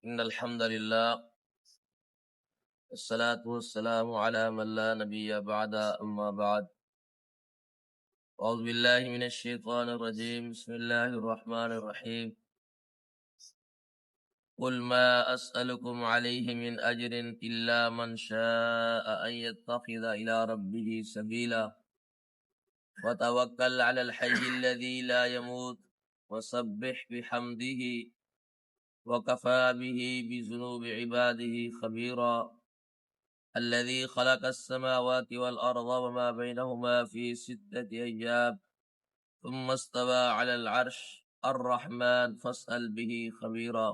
إن الحمد لله الصلاة والسلام على من لا نبي بعد أما بعد أعوذ بالله من الشيطان الرجيم بسم الله الرحمن الرحيم قل ما أسألكم عليه من أجر إلا من شاء أن يتخذ إلى ربه سبيلا وتوكل على الحي الذي لا يموت وسبح بحمده وكفى به بذنوب عباده خبيرا الذي خلق السماوات والأرض وما بينهما في 6 أيام ثم استوى على العرش الرحمن فاسأل به خبيرا۔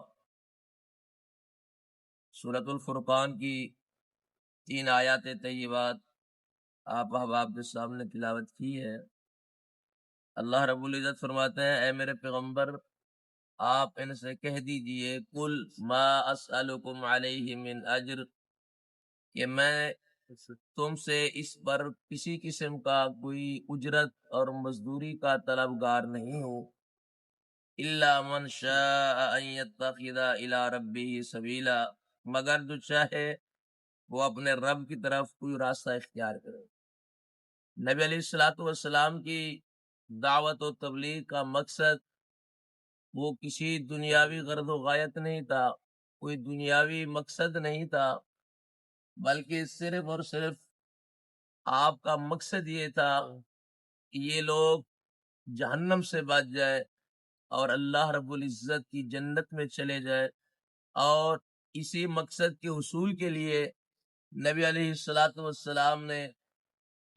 سورۃ الفرقان کی 3 آیات طیبات آپ احباب کے سامنے تلاوت کی ہے۔ اللہ رب العزت فرماتے ہیں اے میرے پیغمبر آپ ان سے کہہ دیجئے قل ما اسألکم علیہ من اجر، کہ میں تم سے اس پر کسی قسم کا کوئی اجرت اور مزدوری کا طلبگار نہیں ہوں، الا من شاء ان يتخذ الى ربه سبیلا، مگر جو چاہے وہ اپنے رب کی طرف کوئی راستہ اختیار کرے۔ نبی علیہ الصلوۃ والسلام کی دعوت و تبلیغ کا مقصد وہ کسی دنیاوی غرض و غایت نہیں تھا، کوئی دنیاوی مقصد نہیں تھا، بلکہ صرف اور صرف آپ کا مقصد یہ تھا کہ یہ لوگ جہنم سے بچ جائے اور اللہ رب العزت کی جنت میں چلے جائے، اور اسی مقصد کے حصول کے لیے نبی علیہ الصلوۃ والسلام نے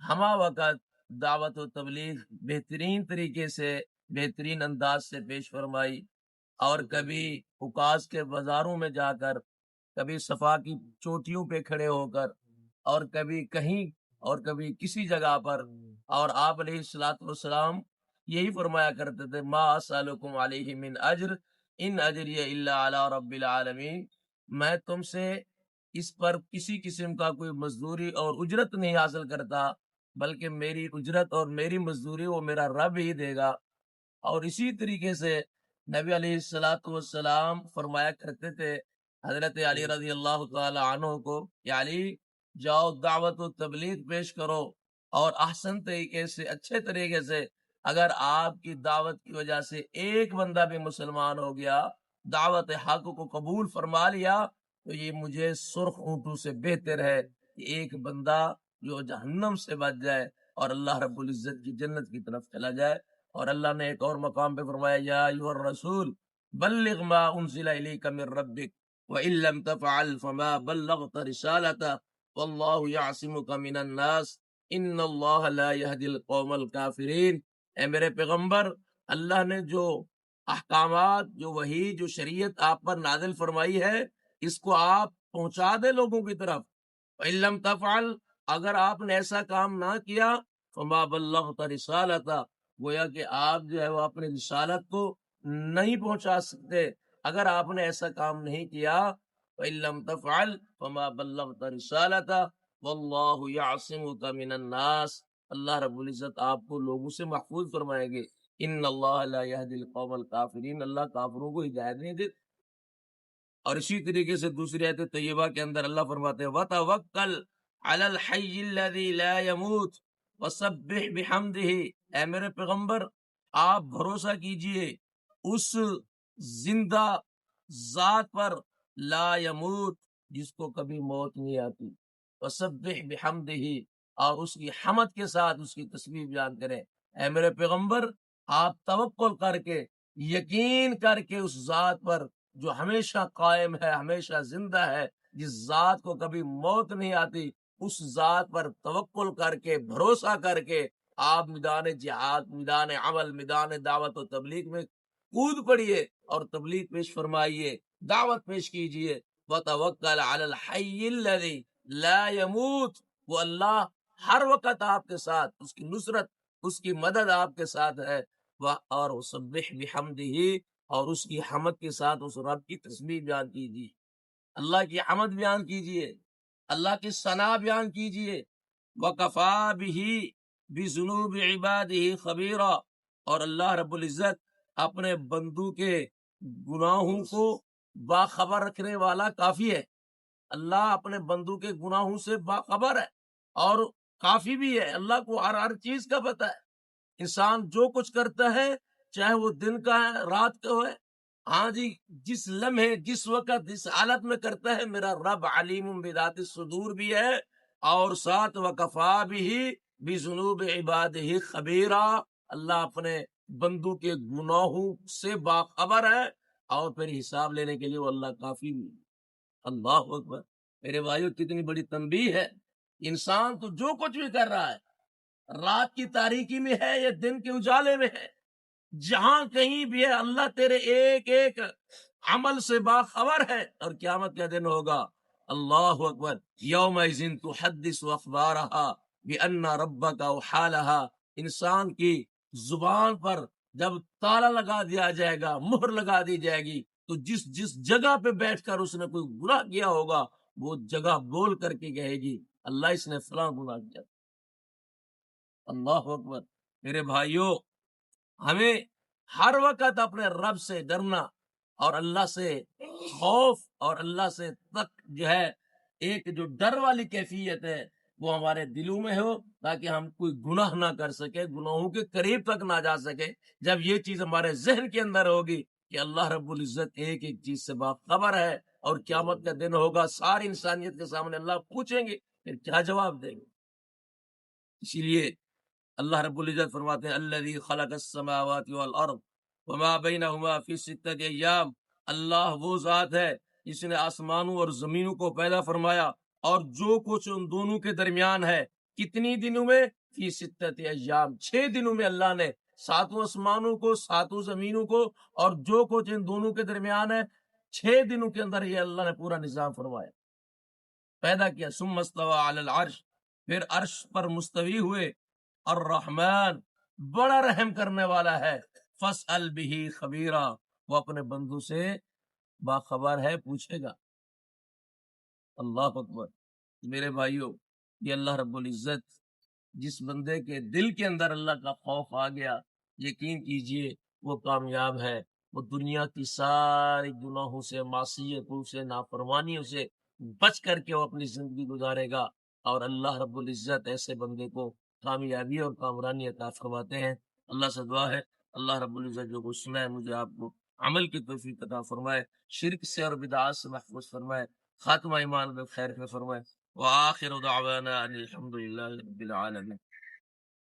ہمہ وقت دعوت و تبلیغ بہترین طریقے سے بہترین انداز سے پیش فرمائی، اور کبھی عکاظ کے بازاروں میں جا کر، کبھی صفا کی چوٹیوں پہ کھڑے ہو کر، اور کبھی کہیں اور کبھی کسی جگہ پر، اور آپ علیہ الصلوۃ والسلام یہی فرمایا کرتے تھے ما اسألکم علیہ من اجر ان اجری الا علی رب العالمین، میں تم سے اس پر کسی قسم کا کوئی مزدوری اور اجرت نہیں حاصل کرتا، بلکہ میری اجرت اور میری مزدوری وہ میرا رب ہی دے گا۔ اور اسی طریقے سے نبی علیہ الصلوۃ والسلام فرمایا کرتے تھے حضرت علی رضی اللہ تعالی عنہ کو کہ علی جاؤ دعوت و تبلیغ پیش کرو، اور احسن طریقے سے اچھے طریقے سے اگر آپ کی دعوت کی وجہ سے ایک بندہ بھی مسلمان ہو گیا، دعوت حق کو قبول فرما لیا، تو یہ مجھے سرخ اونٹوں سے بہتر ہے کہ ایک بندہ جو جہنم سے بچ جائے اور اللہ رب العزت کی جنت کی طرف چلا جائے۔ اور اللہ نے ایک اور مقام پہ فرمایا یا ایھا الرسول بلغ ما انزل الیک من ربک وان لم تفعل فما بلغت رسالته واللہ یعصمک من الناس ان اللہ لا یہدی القوم الکافرین۔ اے میرے پیغمبر اللہ نے جو احکامات، جو وحی، جو شریعت آپ پر نازل فرمائی ہے، اس کو آپ پہنچا دے لوگوں کی طرف۔ وان لم تفعل، اگر آپ نے ایسا کام نہ کیا، فما بلغت رسالته، گویا کہ آپ جو ہے وہ اپنی رسالت کو نہیں پہنچا سکتے۔ اگر آپ نے ایسا کام نہیں کیا فَإِن لَّمْ تَفْعَلْ فَمَا بَلَّغْتَ رِسَالَتَهُ وَاللَّهُ يَعْصِمُكَ مِنَ النَّاسِ، اللہ رب العزت آپ کو لوگوں سے محفوظ فرمائیں گے۔ ان اللہ لا يهدي القوم الكافرین، اللہ کافروں کو ہدایت نہیں دیتے۔ اور اسی طریقے سے دوسری آیت طیبہ کے اندر اللہ فرماتے ہیں وَتَوَكَّلْ عَلَى الْحَيِّ الَّذِي لَا يَمُوتُ وَسَبِّحْ بِحَمْدِهِ، اے میرے پیغمبر آپ بھروسہ کیجئے اس زندہ ذات پر لا یموت، جس کو کبھی موت نہیں آتی، وَسَبِّحْ بِحَمْدِهِ، اور اس کی حمد کے ساتھ اس کی تسبیح بیان کریں۔ اے میرے پیغمبر آپ توکل کر کے، یقین کر کے اس ذات پر جو ہمیشہ قائم ہے، ہمیشہ زندہ ہے، جس ذات کو کبھی موت نہیں آتی، اس ذات پر توکل کر کے، بھروسہ کر کے آپ میدان جہاد، میدان عمل، میدان دعوت و تبلیغ میں کود پڑیے اور تبلیغ پیش فرمائیے، دعوت پیش کیجئے۔ وَتَوَكَّلْ عَلَى الْحَيِّ الَّذِي لَا يَمُوتُ، وہ اللہ ہر وقت آپ کے ساتھ، اس کی نصرت، اس کی مدد آپ کے ساتھ ہے۔ اور وَسَبِّحْ بِحَمْدِهِ، اور اس کی حمد کے ساتھ اس رب کی تسبیح بیان کیجیے، اللہ کی حمد بیان کیجیے، اللہ کی ثنا بیان کیجیے۔ وَكَفَى بِهِ بِذُنُوبِ عِبَادِهِ خَبِيرًا، اور اللہ رب العزت اپنے بندوں کے گناہوں کو باخبر رکھنے والا کافی ہے. اللہ اپنے بندوں کے گناہوں سے باخبر ہے اور کافی بھی ہے. اللہ کو ہر چیز کا پتہ ہے. انسان جو کچھ کرتا ہے چاہے وہ دن کا ہے رات کا ہے، ہاں جی، جس لمحے جس وقت جس حالت میں کرتا ہے، میرا رب علیم بذات الصدور بھی ہے اور ساتھ وکفا بھی بذنوب عبادہ خبیرا. اللہ اپنے بندوں کے گناہوں سے باخبر ہے اور پھر حساب لینے کے لیے وہ اللہ کافی بھی. اللہ اکبر. میرے بھائیو کتنی بڑی تنبیہ ہے. انسان تو جو کچھ بھی کر رہا ہے، رات کی تاریکی میں ہے یا دن کے اجالے میں ہے، جہاں کہیں بھی ہے اللہ تیرے ایک ایک عمل سے باخبر ہے. اور قیامت کا دن ہوگا، اللہ اکبر، یومئذ تحدث اخبارہا بان ربک اوحی لہا. انسان کی زبان پر جب تالا لگا دیا جائے گا، مہر لگا دی جائے گی، تو جس جس جگہ پہ بیٹھ کر اس نے کوئی گناہ کیا ہوگا وہ جگہ بول کر کے کہے گی اللہ اس نے فلاں گناہ کیا. اللہ اکبر. میرے بھائیوں، ہمیں ہر وقت اپنے رب سے ڈرنا اور اللہ سے خوف اور اللہ سے تک جو ہے ایک جو ڈر والی کیفیت ہے وہ ہمارے دلوں میں ہو، تاکہ ہم کوئی گناہ نہ کر سکے، گناہوں کے قریب تک نہ جا سکے. جب یہ چیز ہمارے ذہن کے اندر ہوگی کہ اللہ رب العزت ایک ایک چیز سے باخبر ہے اور قیامت کا دن ہوگا، ساری انسانیت کے سامنے اللہ پوچھیں گے، پھر کیا جواب دیں گے؟ اسی لیے اللہ رب العزت فرماتے ہیں الذی خلق السماوات والارض وما بینہما فی ستۃ ایام. اللہ وہ ذات ہے جس نے آسمانوں اور زمینوں کو پیدا فرمایا اور جو کچھ ان دونوں کے درمیان ہے کتنی دنوں میں؟ فی ستۃ ایام، 6 دنوں میں اللہ نے ساتوں آسمانوں کو، ساتوں زمینوں کو اور جو کچھ ان دونوں کے درمیان ہے 6 دنوں کے اندر یہ اللہ نے پورا نظام فرمایا، پیدا کیا. ثم استوى علی العرش، پھر عرش پر مستوی ہوئے. الرحمن، بڑا رحم کرنے والا ہے. فاسأل به خبیرا، وہ اپنے بندوں سے باخبر ہے، پوچھے گا. اللہ اکبر. میرے بھائیوں، یہ اللہ رب العزت جس بندے کے دل کے اندر اللہ کا خوف آ گیا، یقین کیجئے وہ کامیاب ہے. وہ دنیا کی ساری گناہوں سے، معصیتوں سے، نافرمانیوں سے بچ کر کے وہ اپنی زندگی گزارے گا اور اللہ رب العزت ایسے بندے کو کامیابی اور کامرانی عطا فرماتے ہیں. اللہ سے دعا ہے اللہ رب العزت جو کچھ سنا ہے مجھے آپ کو عمل کی توفیق عطا فرمائے، شرک سے اور بدعات سے محفوظ فرمائے، خاتمہ ایمان بالخیر میں فرمائے. وآخر دعوانا ان الحمد للہ رب العالمین.